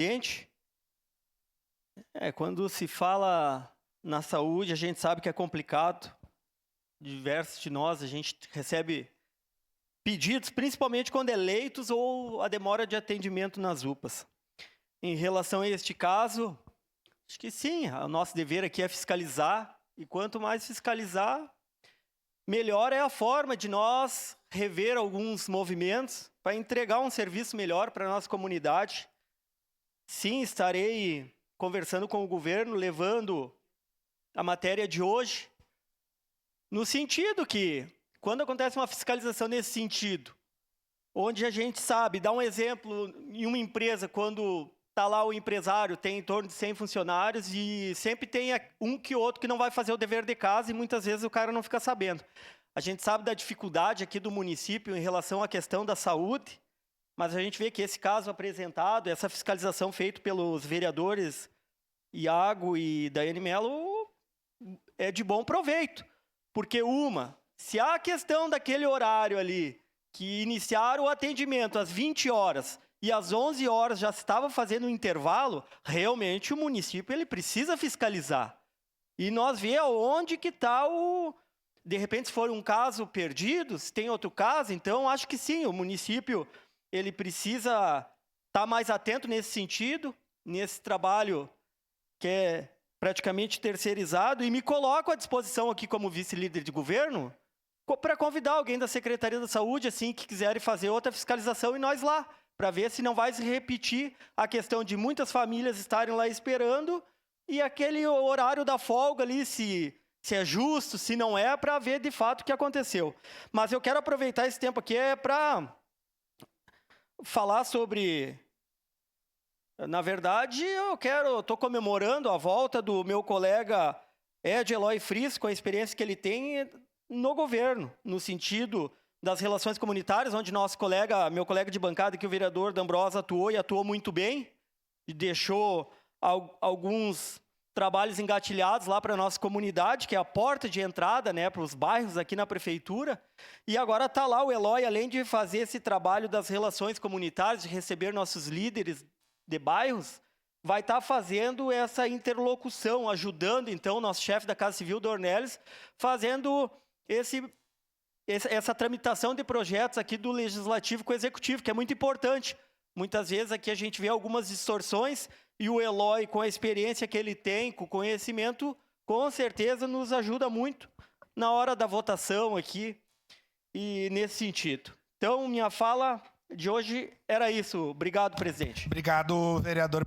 Gente, quando se fala na saúde, a gente sabe que é complicado. Diversos de nós, a gente recebe pedidos, principalmente quando é leitos ou a demora de atendimento nas UPAs. Em relação a este caso, acho que sim, o nosso dever aqui é fiscalizar, e quanto mais fiscalizar, melhor é a forma de nós rever alguns movimentos para entregar um serviço melhor para a nossa comunidade. Sim, estarei conversando com o governo, levando a matéria de hoje, no sentido que, quando acontece uma fiscalização nesse sentido, onde a gente sabe, dá um exemplo em uma empresa, quando está lá o empresário, tem em torno de 100 funcionários e sempre tem um que outro que não vai fazer o dever de casa e muitas vezes o cara não fica sabendo. A gente sabe da dificuldade aqui do município em relação à questão da saúde, mas a gente vê que esse caso apresentado, essa fiscalização feita pelos vereadores Iago e Daiane Mello é de bom proveito. Porque se há a questão daquele horário ali, que iniciaram o atendimento às 20 horas e às 11 horas já se estava fazendo um intervalo, realmente o município ele precisa fiscalizar. E nós vemos onde que está de repente, se for um caso perdido, se tem outro caso, então acho que sim, o município ele precisa estar mais atento nesse sentido, nesse trabalho que é praticamente terceirizado, e me coloco à disposição aqui como vice-líder de governo para convidar alguém da Secretaria da Saúde, assim, que quiserem fazer outra fiscalização, e nós lá, para ver se não vai se repetir a questão de muitas famílias estarem lá esperando, e aquele horário da folga ali, se é justo, se não é, para ver de fato o que aconteceu. Mas eu quero aproveitar esse tempo aqui para falar sobre... Na verdade, estou comemorando a volta do meu colega Ed Eloy Fris, com a experiência que ele tem no governo, no sentido das relações comunitárias, onde meu colega de bancada, que o vereador D'Ambrosa atuou, e atuou muito bem, e deixou alguns trabalhos engatilhados lá para a nossa comunidade, que é a porta de entrada, né, para os bairros aqui na prefeitura. E agora está lá o Eloy, além de fazer esse trabalho das relações comunitárias, de receber nossos líderes de bairros, vai estar fazendo essa interlocução, ajudando, então, o nosso chefe da Casa Civil, Dornelles, fazendo essa tramitação de projetos aqui do Legislativo com o Executivo, que é muito importante. Muitas vezes aqui a gente vê algumas distorções, e o Eloy, com a experiência que ele tem, com o conhecimento, com certeza nos ajuda muito na hora da votação aqui, e nesse sentido. Então, minha fala de hoje era isso. Obrigado, presidente. Obrigado, vereador.